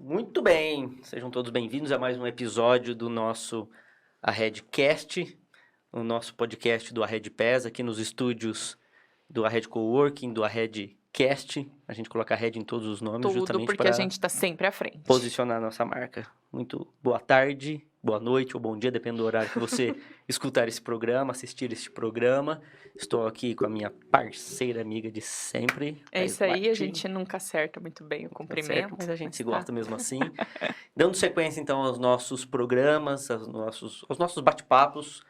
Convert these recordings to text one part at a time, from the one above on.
Muito bem, sejam todos bem-vindos a mais um episódio do nosso Arredcast, o nosso podcast do Arredpass, aqui nos estúdios do Arred Coworking, do Arredcast. A gente coloca Arred em todos os nomes justamente porque para a gente está sempre à frente. Posicionar a nossa marca. Muito boa tarde, boa noite ou bom dia, depende do horário que você escutar esse programa, assistir este programa. Estou aqui com a minha parceira amiga de sempre. É isso aí, a gente nunca acerta muito bem o cumprimento. Certo, mas a gente se gosta mesmo assim. Dando sequência, então, aos nossos programas, aos nossos bate-papos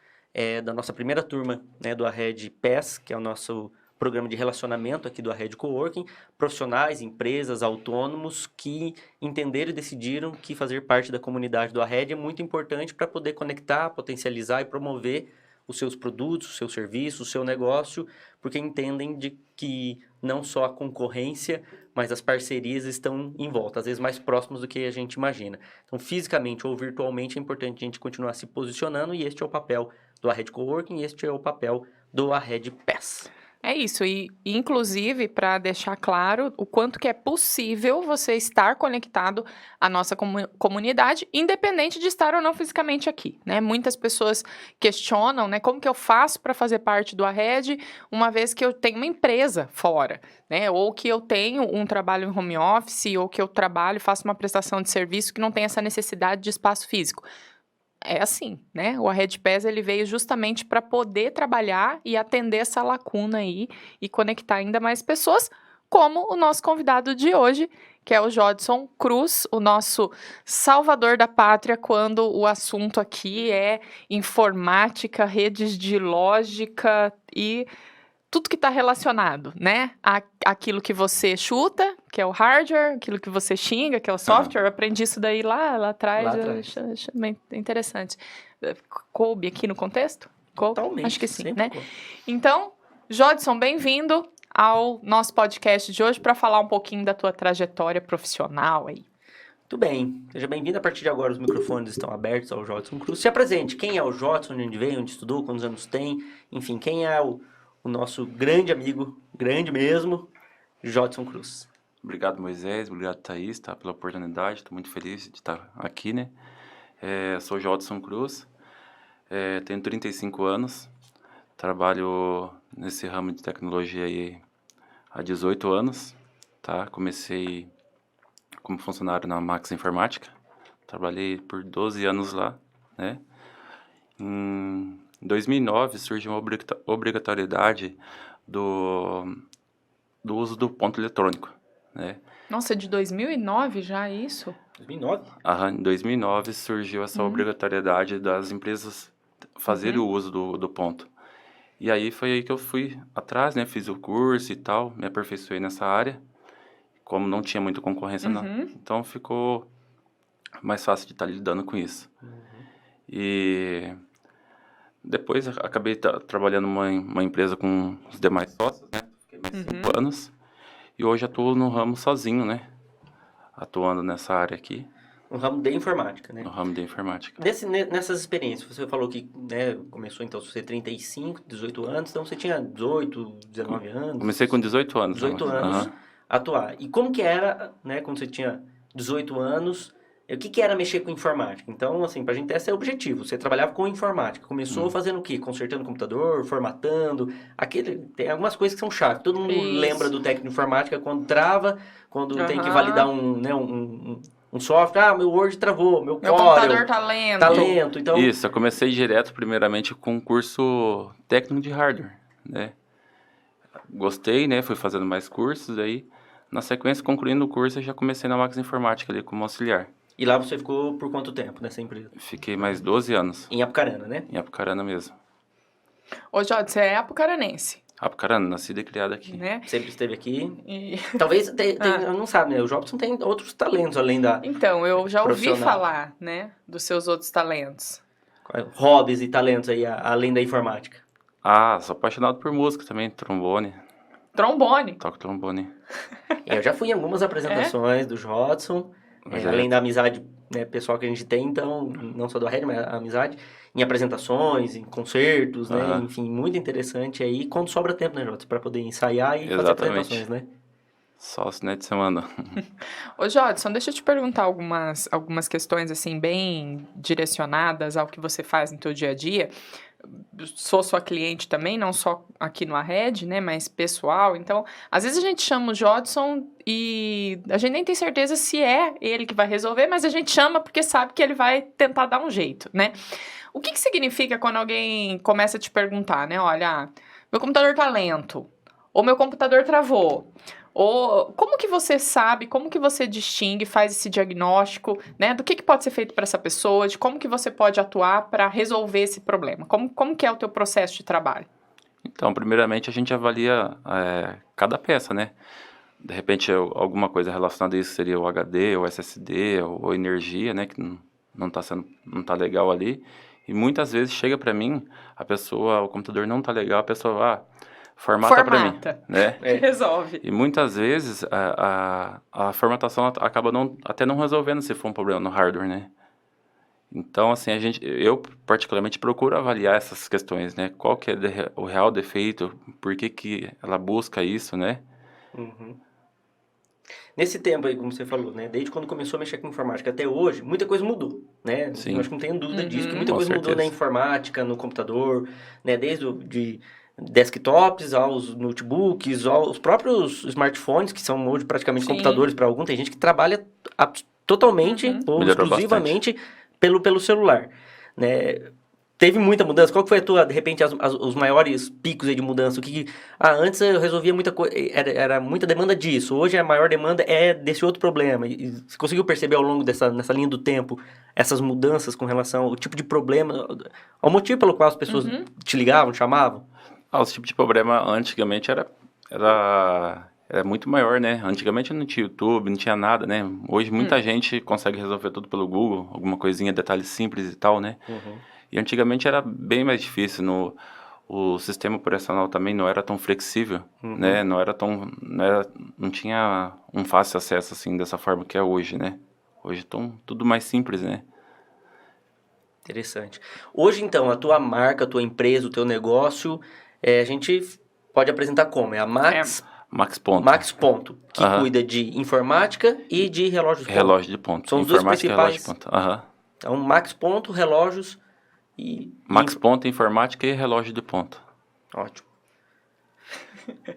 da nossa primeira turma, né, do Arredpass, que é o nosso programa de relacionamento aqui do Arred Coworking, profissionais, empresas, autônomos que entenderam e decidiram que fazer parte da comunidade do Arred é muito importante para poder conectar, potencializar e promover os seus produtos, o seu serviço, o seu negócio, porque entendem de que não só a concorrência, mas as parcerias estão em volta, às vezes mais próximos do que a gente imagina. Então, fisicamente ou virtualmente, é importante a gente continuar se posicionando e este é o papel do Arred Coworking e este é o papel do Arredpass. É isso, e inclusive para deixar claro o quanto que é possível você estar conectado à nossa comunidade, independente de estar ou não fisicamente aqui, né? Muitas pessoas questionam, né, como que eu faço para fazer parte do Arred, uma vez que eu tenho uma empresa fora, né? Ou que eu tenho um trabalho em home office, ou que eu trabalho, faço uma prestação de serviço que não tem essa necessidade de espaço físico. É assim, né? O Arredpass, ele veio justamente para poder trabalhar e atender essa lacuna aí e conectar ainda mais pessoas, como o nosso convidado de hoje, que é o Jodson Cruz, o nosso salvador da pátria quando o assunto aqui é informática, redes de lógica e tudo que está relacionado, né? Aquilo que você chuta, que é o hardware, aquilo que você xinga, que é o software. Eu aprendi isso daí lá atrás. Bem interessante. Coube aqui no contexto? Coube? Totalmente. Acho que sim, né? Então, Jodson, bem-vindo ao nosso podcast de hoje para falar um pouquinho da tua trajetória profissional aí. Muito bem. Seja bem-vindo. A partir de agora, os microfones estão abertos ao Jodson Cruz. Se apresente. Quem é o Jodson? Onde veio? Onde estudou? Quantos anos tem? Enfim, quem é o nosso grande amigo, grande mesmo, Jodson Cruz. Obrigado, Moisés. Obrigado, Thaís, pela oportunidade. Estou muito feliz de estar aqui, né? Sou Jodson Cruz, tenho 35 anos, trabalho nesse ramo de tecnologia aí há 18 anos, tá? Comecei como funcionário na Max Informática, trabalhei por 12 anos lá, né? Em 2009 surgiu uma obrigatoriedade do uso do ponto eletrônico, né? Nossa, de 2009 já isso? 2009? Em 2009 surgiu essa obrigatoriedade das empresas fazerem o uso do ponto. E aí foi aí que eu fui atrás, né? Fiz o curso e tal, me aperfeiçoei nessa área. Como não tinha muita concorrência, então ficou mais fácil de estar lidando com isso. E depois acabei trabalhando numa empresa com os demais sócios, né? Fiquei mais 5 anos. E hoje atuo no ramo sozinho, né? Atuando nessa área aqui. No ramo de informática, né? No ramo de informática. Nessas experiências, você falou que, né, começou então, você 35, 18 anos, então você tinha 18, 19 anos? Comecei com 18 anos. 18 anos atuar. E como que era, né, quando você tinha 18 anos, o que era mexer com informática? Então, assim, pra gente ter esse objetivo, você trabalhava com informática, começou fazendo o quê? Consertando o computador, formatando, tem algumas coisas que são chaves. Todo mundo lembra do técnico de informática quando trava, quando tem que validar um software, meu Word travou, meu computador tá lento. Então... Isso, eu comecei direto, primeiramente, com um curso técnico de hardware, né? Gostei, né? Fui fazendo mais cursos, aí, na sequência, concluindo o curso, eu já comecei na Max Informática ali como auxiliar. E lá você ficou por quanto tempo nessa empresa? Fiquei mais 12 anos. Em Apucarana, né? Em Apucarana mesmo. Ô, Jod, você é apucaranense? Apucarana, nascida e criada aqui. Né? Sempre esteve aqui. Talvez, não sabe, né? O Jobson tem outros talentos além da... Então, eu já ouvi falar, né? Dos seus outros talentos. Hobbies e talentos aí, além da informática. Sou apaixonado por música também, trombone. Trombone? Toco trombone. Eu já fui em algumas apresentações do Jodson, além da amizade, né, pessoal que a gente tem, então, não só do Red, mas a amizade, em apresentações, em concertos, né, enfim, muito interessante aí, quando sobra tempo, né, Jodson, para poder ensaiar e fazer apresentações, né? Só os finais de semana. Ô, Jodson, deixa eu te perguntar algumas questões, assim, bem direcionadas ao que você faz no teu dia a dia. Sou sua cliente também, não só aqui no Arred, né, mas pessoal. Então, às vezes a gente chama o Jodson e a gente nem tem certeza se é ele que vai resolver, mas a gente chama porque sabe que ele vai tentar dar um jeito, né? O que significa quando alguém começa a te perguntar, né? Olha, meu computador tá lento, ou meu computador travou, ou como que você sabe, como que você distingue, faz esse diagnóstico, né? Do que pode ser feito para essa pessoa, de como que você pode atuar para resolver esse problema? Como que é o teu processo de trabalho? Então, primeiramente, a gente avalia cada peça, né? De repente, alguma coisa relacionada a isso seria o HD, o SSD, ou energia, né? Que não tá legal ali. E muitas vezes chega para mim, o computador não tá legal, a pessoa, formata para mim, né? Resolve. E muitas vezes a formatação acaba até não resolvendo se for um problema no hardware, né? Então, assim, eu particularmente procuro avaliar essas questões, né? Qual que é o real defeito, por que ela busca isso, né? Uhum. Nesse tempo aí, como você falou, né? Desde quando começou a mexer com informática até hoje, muita coisa mudou, né? Sim. Eu acho que não tenho dúvida disso, que muita Com coisa mudou na certeza. informática, no computador, né? Desde de desktops aos notebooks, aos próprios smartphones, que são hoje praticamente Sim. computadores para algum. Tem gente que trabalha totalmente ou Melhorou exclusivamente pelo celular, né? Teve muita mudança? Qual que foi a tua, de repente, os maiores picos aí de mudança? Antes eu resolvia muita coisa, era muita demanda disso. Hoje a maior demanda é desse outro problema. E você conseguiu perceber ao longo nessa linha do tempo essas mudanças com relação ao tipo de problema, ao motivo pelo qual as pessoas te ligavam, te chamavam? Esse tipo de problema antigamente era muito maior, né? Antigamente não tinha YouTube, não tinha nada, né? Hoje muita gente consegue resolver tudo pelo Google, alguma coisinha, detalhe simples e tal, né? E antigamente era bem mais difícil. O sistema operacional também não era tão flexível, né? Não tinha um fácil acesso assim dessa forma que é hoje, né? Hoje tudo mais simples, né? Interessante. Hoje, então, a tua marca, a tua empresa, o teu negócio, a gente pode apresentar como? É a Max Ponto. Max Ponto, que cuida de informática e de relógios ponto. Relógio de ponto. São os dois Informática principais. E relógio de ponto. Então, Max Ponto, relógios Max Ponto, informática e relógio de ponto. Ótimo.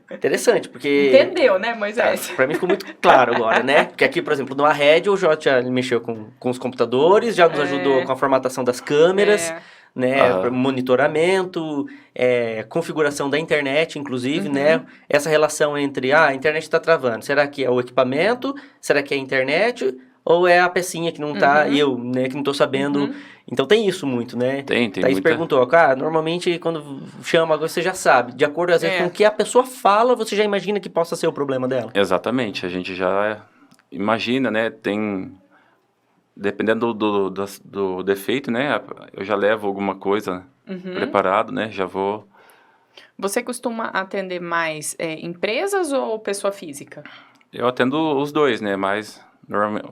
Interessante, porque... Entendeu, né, Moisés? Pra mim ficou muito claro agora, né? Porque aqui, por exemplo, no Arred, o Jota já mexeu com os computadores, já nos ajudou com a formatação das câmeras, né? Monitoramento, configuração da internet, inclusive, né? Essa relação entre, a internet está travando. Será que é o equipamento? Será que é a internet? Ou é a pecinha que não tá, eu, né, que não tô sabendo. Então tem isso muito, né? Tem Thaís muita... perguntou, normalmente quando chama agora você já sabe. De acordo, às vezes, com o que a pessoa fala, você já imagina que possa ser o problema dela. Exatamente, a gente já imagina, né? Dependendo do defeito, né? Eu já levo alguma coisa preparado, né? Já vou... Você costuma atender mais empresas ou pessoa física? Eu atendo os dois, né? Mas...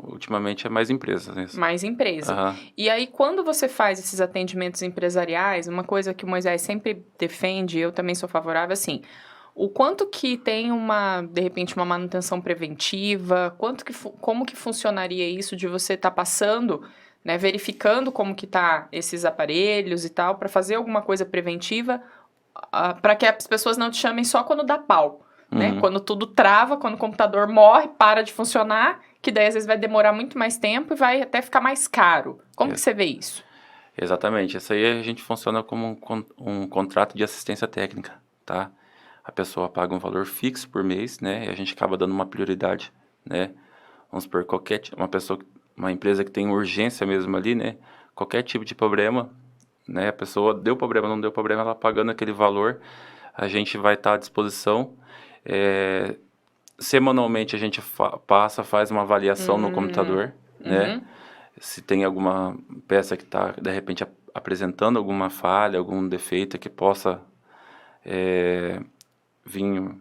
ultimamente é mais empresa. Né? Mais empresa. E aí, quando você faz esses atendimentos empresariais, uma coisa que o Moisés sempre defende, eu também sou favorável, assim, o quanto que tem de repente, uma manutenção preventiva, como que funcionaria isso de você estar passando, né, verificando como que tá esses aparelhos e tal, para fazer alguma coisa preventiva, para que as pessoas não te chamem só quando dá pau. Né? Quando tudo trava, quando o computador morre, para de funcionar, que daí às vezes vai demorar muito mais tempo e vai até ficar mais caro. Como que você vê isso? Exatamente. Isso aí a gente funciona como um contrato de assistência técnica, tá? A pessoa paga um valor fixo por mês, né? E a gente acaba dando uma prioridade, né? Vamos supor, uma empresa que tem urgência mesmo ali, né? Qualquer tipo de problema, né? A pessoa deu problema, não deu problema, ela pagando aquele valor, a gente vai estar à disposição. Semanalmente a gente faz uma avaliação no computador, né? Se tem alguma peça que está, de repente, apresentando alguma falha, algum defeito que possa vir...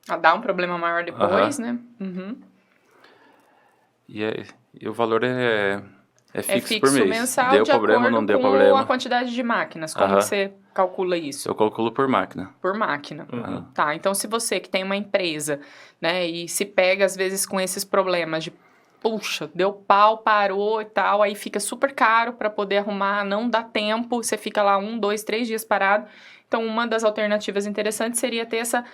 A dar um problema maior depois, né? E o valor É É fixo por fixo mês. mensal Deu de problema, acordo não deu com a problema. quantidade de máquinas. Como Aham. que você calcula isso? Eu calculo por máquina. Por máquina. Uhum. Tá, então se você que tem uma empresa, né, e se pega às vezes com esses problemas de, puxa, deu pau, parou e tal, aí fica super caro para poder arrumar, não dá tempo, você fica lá 1, 2, 3 dias parado. Então, uma das alternativas interessantes seria ter essa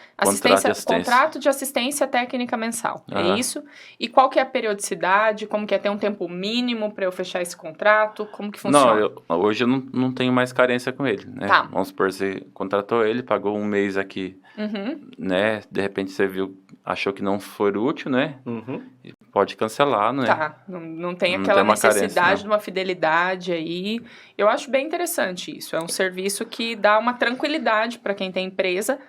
contrato de assistência técnica mensal. É Aham. isso? E qual que é a periodicidade? Como que é ter um tempo mínimo para eu fechar esse contrato? Como que funciona? Não, hoje eu não tenho mais carência com ele, né? Tá. Vamos supor, você contratou ele, pagou um mês aqui, Uhum. né? De repente você viu, achou que não foi útil, né? Uhum. Pode cancelar, né? Tá, não tem Não aquela tem uma carência, necessidade não. de uma fidelidade aí. Eu acho bem interessante isso. É um serviço que dá uma tranquilidade para quem tem empresa,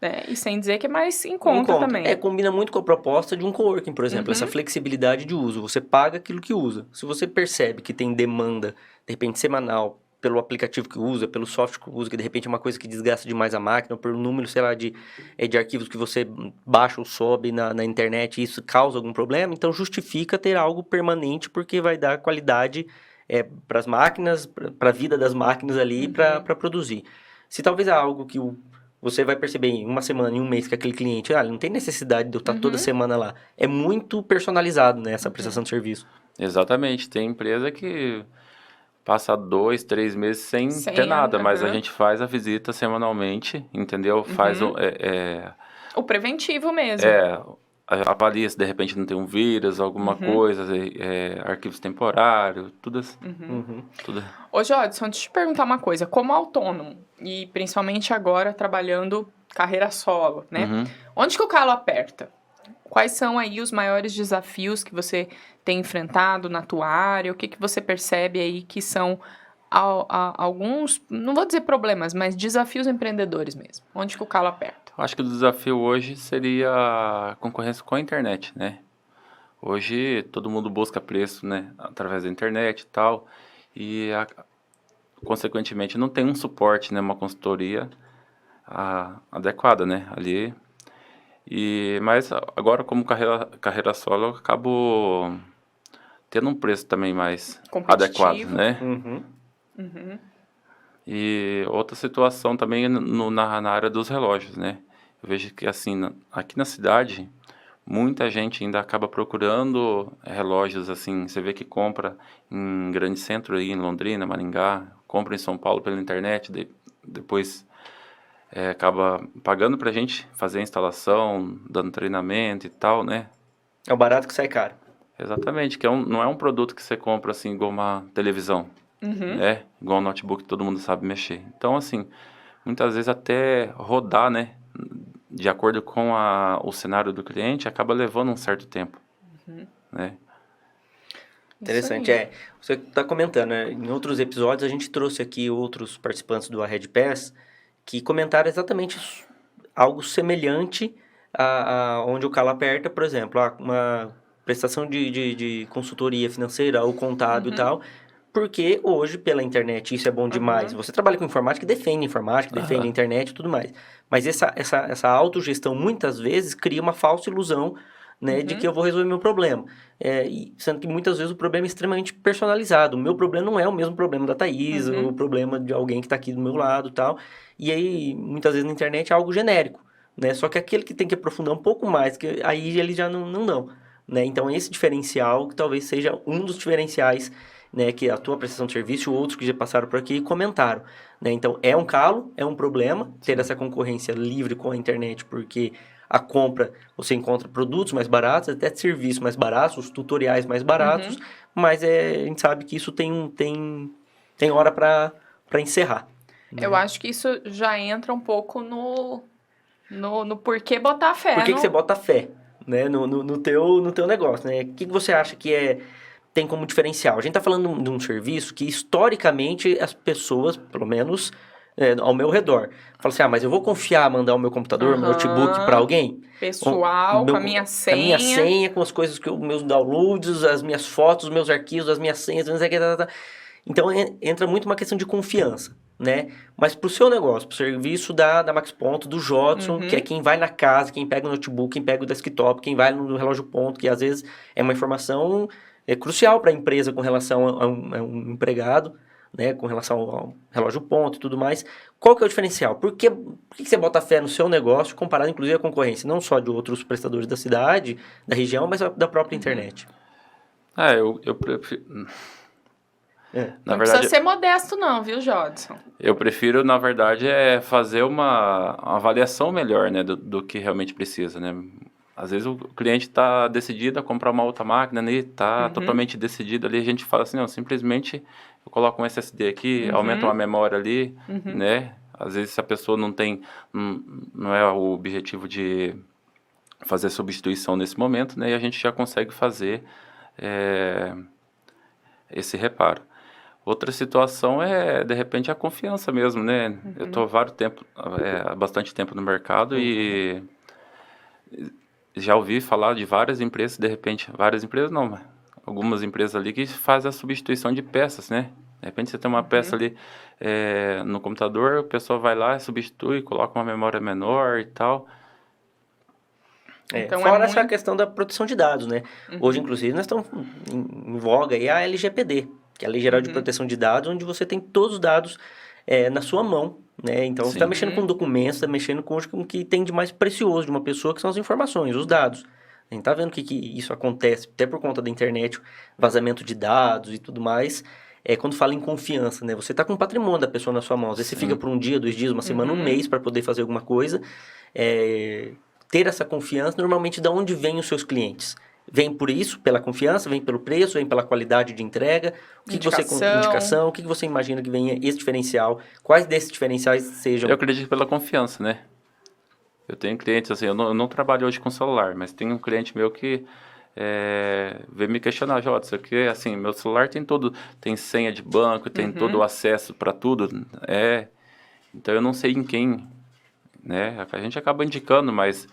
né? E sem dizer que é mais em conta também. Combina muito com a proposta de um coworking, por exemplo, essa flexibilidade de uso. Você paga aquilo que usa. Se você percebe que tem demanda, de repente, semanal, pelo aplicativo que usa, pelo software que usa, que de repente é uma coisa que desgasta demais a máquina, ou pelo número, sei lá, de arquivos que você baixa ou sobe na internet e isso causa algum problema, então justifica ter algo permanente, porque vai dar qualidade para as máquinas, para a vida das máquinas ali, para produzir. Se talvez é algo que você vai perceber em uma semana, em um mês, que aquele cliente, ele não tem necessidade de eu estar toda semana lá. É muito personalizado, né, essa prestação de serviço. Exatamente. Tem empresa que passa 2, 3 meses sem ter nada, mas a gente faz a visita semanalmente, entendeu? Faz o preventivo mesmo. Avalia se de repente não tem um vírus, alguma coisa, arquivos temporários, tudo assim. Tudo. Ô, Jodson, deixa eu te perguntar uma coisa. Como autônomo, e principalmente agora trabalhando carreira solo, né? Onde que o calo aperta? Quais são aí os maiores desafios que você tem enfrentado na tua área? O que você percebe aí que são alguns, não vou dizer problemas, mas desafios empreendedores mesmo? Onde que o calo aperta? Acho que o desafio hoje seria a concorrência com a internet, né? Hoje todo mundo busca preço, né? Através da internet e tal. E, consequentemente, não tem um suporte, né? Uma consultoria adequada, né? Ali. Mas agora, como carreira solo, eu acabo tendo um preço também mais adequado, né? E outra situação também na área dos relógios, né? Eu vejo que, assim, aqui na cidade, muita gente ainda acaba procurando relógios, assim, você vê que compra em grande centro aí, em Londrina, Maringá, compra em São Paulo pela internet, depois acaba pagando pra gente fazer a instalação, dando treinamento e tal, né? É o barato que sai caro. Exatamente, que não é um produto que você compra, assim, igual uma televisão, né? Igual um notebook que todo mundo sabe mexer. Então, assim, muitas vezes até rodar, né? De acordo com o cenário do cliente, acaba levando um certo tempo, né? Interessante, você está comentando, né? Em outros episódios a gente trouxe aqui outros participantes do Red Pass que comentaram exatamente algo semelhante a onde o calo aperta, por exemplo, uma prestação de consultoria financeira ou contábil e tal, porque hoje, pela internet, isso é bom demais. Você trabalha com informática, defende a internet e tudo mais. Mas essa autogestão, muitas vezes, cria uma falsa ilusão, né, de que eu vou resolver meu problema. Sendo que muitas vezes o problema é extremamente personalizado. O meu problema não é o mesmo problema da Thaís, o problema de alguém que está aqui do meu lado e tal. E aí, muitas vezes na internet é algo genérico, né? Só que aquele que tem que aprofundar um pouco mais, que aí ele já não dão, né? Então, esse diferencial, que talvez seja um dos diferenciais, né, que a tua prestação de serviço, outros que já passaram por aqui comentaram, né? Então, é um calo, é um problema ter essa concorrência livre com a internet, porque a compra, você encontra produtos mais baratos, até serviços mais baratos, os tutoriais mais baratos, mas a gente sabe que isso tem hora para encerrar. Eu acho que isso já entra um pouco no porquê botar fé. Por que você bota fé, né, no teu negócio, né? O que você acha que tem como diferencial? A gente está falando de um serviço que, historicamente, as pessoas, pelo menos ao meu redor, falam assim, mas eu vou confiar, mandar o meu computador, meu notebook para alguém? Pessoal, com a minha senha. Com a minha senha, com as coisas, meus downloads, as minhas fotos, os meus arquivos, as minhas senhas, não sei o que, Então, entra muito uma questão de confiança, né? Mas pro seu negócio, pro serviço da Max Ponto, do Jodson, que é quem vai na casa, quem pega o notebook, quem pega o desktop, quem vai no relógio ponto, que às vezes é uma informação crucial para a empresa com relação a um empregado, né, com relação ao relógio ponto e tudo mais. Qual que é o diferencial? Por que você bota fé no seu negócio comparado, inclusive, à concorrência? Não só de outros prestadores da cidade, da região, mas da própria internet. Eu prefiro... Na Não verdade, precisa ser modesto não, viu, Jodson? eu prefiro, na verdade, fazer uma avaliação melhor, né, do que realmente precisa, né? Às vezes o cliente está decidido a comprar uma outra máquina, né, está totalmente decidido ali, a gente fala assim, não, simplesmente eu coloco um SSD aqui, aumenta uma memória ali, né? Às vezes se a pessoa não é o objetivo de fazer substituição nesse momento, né, e a gente já consegue fazer esse reparo. Outra situação de repente, a confiança mesmo, né? Eu estou há bastante tempo no mercado e já ouvi falar de várias empresas, de repente, várias empresas não, mas algumas empresas ali que fazem a substituição de peças, né? De repente você tem uma peça ali no computador, o pessoal vai lá, substitui, coloca uma memória menor e tal. Então, fora essa questão da proteção de dados, né? Hoje, inclusive, nós estamos em voga aí a LGPD, que é a Lei Geral de Proteção de Dados, onde você tem todos os dados na sua mão, né? Então, você está mexendo com documentos, está mexendo com o que tem de mais precioso de uma pessoa, que são as informações, os dados. A gente está vendo que isso acontece, até por conta da internet, vazamento de dados e tudo mais. Quando fala em confiança, né? Você está com o patrimônio da pessoa na sua mão. Às vezes você fica por um dia, 2 dias, uma semana, um mês para poder fazer alguma coisa. Ter essa confiança, normalmente, de onde vêm os seus clientes? Vem por isso, pela confiança, vem pelo preço, vem pela qualidade de entrega, indicação, o que você imagina que venha esse diferencial? Quais desses diferenciais sejam? Eu acredito pela confiança, né? Eu tenho clientes, assim, eu não trabalho hoje com celular, mas tem um cliente meu que veio me questionar, Jodson, que assim, meu celular tem senha de banco, tem todo o acesso para tudo, então eu não sei em quem, né? A gente acaba indicando, mas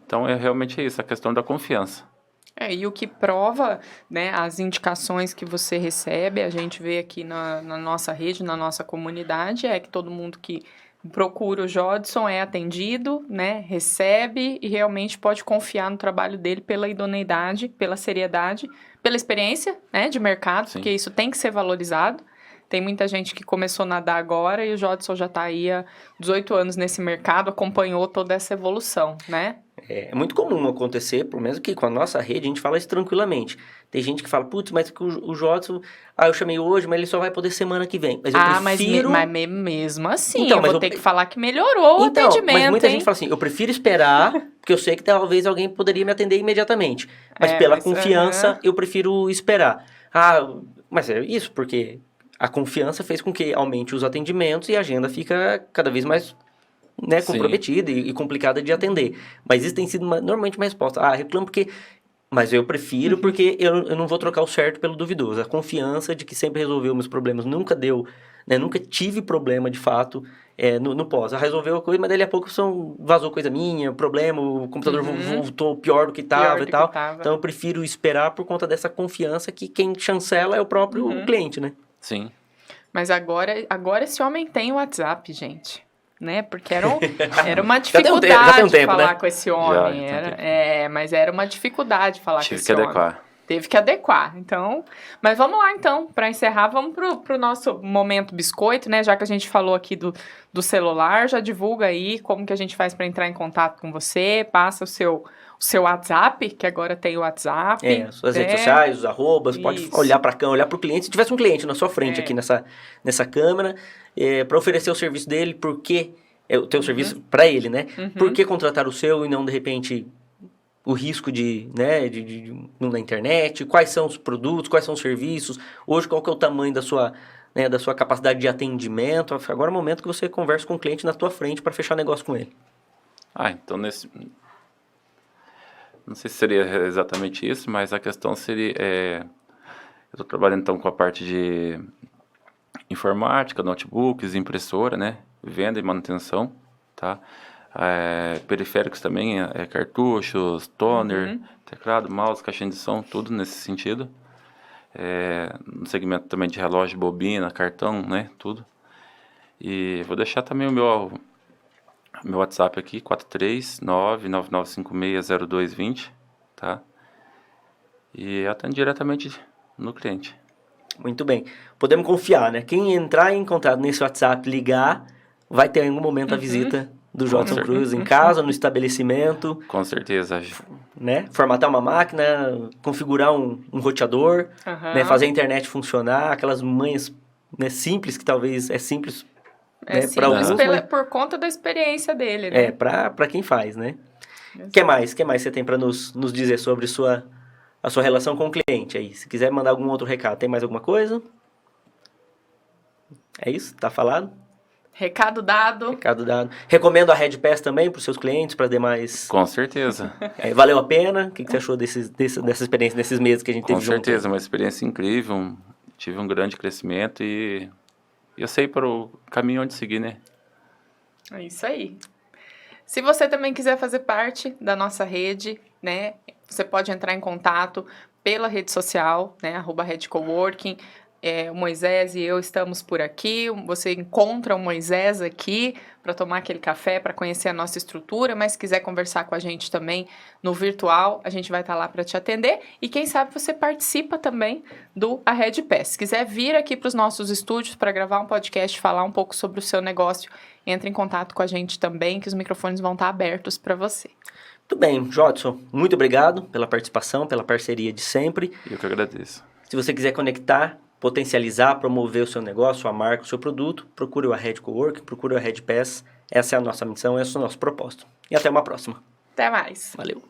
então realmente isso, a questão da confiança. E o que prova, né, as indicações que você recebe, a gente vê aqui na nossa rede, na nossa comunidade, que todo mundo que procura o Jodson é atendido, né, recebe e realmente pode confiar no trabalho dele pela idoneidade, pela seriedade, pela experiência, né, de mercado, porque isso tem que ser valorizado. Tem muita gente que começou a nadar agora e o Jodson já está aí há 18 anos nesse mercado, acompanhou toda essa evolução, né? É muito comum acontecer, pelo menos que com a nossa rede a gente fala isso tranquilamente. Tem gente que fala, putz, mas o Jodson, eu chamei hoje, mas ele só vai poder semana que vem. Mas eu prefiro... mas mesmo assim, então, eu vou ter que falar que melhorou o atendimento, mas muita gente fala assim, eu prefiro esperar, porque eu sei que talvez alguém poderia me atender imediatamente. Mas pela confiança, eu prefiro esperar. Mas é isso, porque a confiança fez com que aumente os atendimentos e a agenda fica cada vez mais comprometida e complicada de atender. Mas isso tem sido normalmente uma resposta. Reclamo porque... Mas eu prefiro porque eu não vou trocar o certo pelo duvidoso. A confiança de que sempre resolveu meus problemas. Nunca deu, né? Nunca tive problema, de fato, no pós. Resolveu a coisa, mas dali a pouco vazou coisa minha, problema, o computador voltou pior do que estava e tal. Então eu prefiro esperar por conta dessa confiança que quem chancela é o próprio cliente, né? Sim. Mas agora esse homem tem o WhatsApp, gente. Né? Porque era uma dificuldade falar com esse homem. Mas era uma dificuldade falar com esse homem. Teve que adequar. Então, mas vamos lá, então. Para encerrar, vamos pro nosso momento biscoito, né? Já que a gente falou aqui do celular, já divulga aí como que a gente faz para entrar em contato com você. Passa o seu WhatsApp, que agora tem o WhatsApp. Suas redes sociais, os arrobas, pode olhar para a câmera, olhar para o cliente. Se tivesse um cliente na sua frente aqui nessa câmera, para oferecer o serviço dele, porque o teu serviço para ele, né? Por que contratar o seu e não, de repente, o risco de na internet? Quais são os produtos, quais são os serviços? Hoje, qual que é o tamanho da sua capacidade de atendimento? Agora é o momento que você conversa com o cliente na tua frente para fechar negócio com ele. Então não sei se seria exatamente isso, mas a questão seria... eu estou trabalhando, então, com a parte de informática, notebooks, impressora, né? Venda e manutenção, tá? Periféricos também, cartuchos, toner, teclado, mouse, caixinha de som, tudo nesse sentido. No segmento também de relógio, bobina, cartão, né? Tudo. E vou deixar também o meu WhatsApp aqui, 439-9956-0220, tá? e atendo diretamente no cliente. Muito bem. Podemos confiar, né? Quem entrar em contato nesse WhatsApp, ligar, vai ter em algum momento a visita do Jodson certeza. Cruz em casa, no estabelecimento, Com certeza. né? Formatar uma máquina, configurar um roteador, Aham. né? Fazer a internet funcionar, aquelas manhas, né, simples, que talvez é simples, É né, simples para alguns, mas por conta da experiência dele, né? para quem faz, né? O que mais você tem para nos dizer sobre a sua relação com o cliente aí? Se quiser mandar algum outro recado, tem mais alguma coisa? É isso? Tá falado? Recado dado. Recado dado. Recomendo a Red Pass também para os seus clientes, para demais. Com certeza. Valeu a pena? O que você achou dessa experiência, desses meses que a gente Com teve junto? certeza, uma experiência incrível. Tive um grande crescimento e eu sei para o caminho onde seguir, né? É isso aí. Se você também quiser fazer parte da nossa rede, né? Você pode entrar em contato pela rede social, né? @redcoworking. O Moisés e eu estamos por aqui. Você encontra o Moisés aqui para tomar aquele café, para conhecer a nossa estrutura, mas se quiser conversar com a gente também no virtual, a gente vai estar lá para te atender. E quem sabe você participa também do A Red Pass. Se quiser vir aqui para os nossos estúdios para gravar um podcast, falar um pouco sobre o seu negócio, entre em contato com a gente também, que os microfones vão estar abertos para você. Muito bem, Jodson, muito obrigado pela participação, pela parceria de sempre. Eu que agradeço. Se você quiser conectar, potencializar, promover o seu negócio, sua marca, o seu produto, procure o Red Coworking, procure o Red Pass. Essa é a nossa missão, esse é o nosso propósito. E até uma próxima. Até mais. Valeu.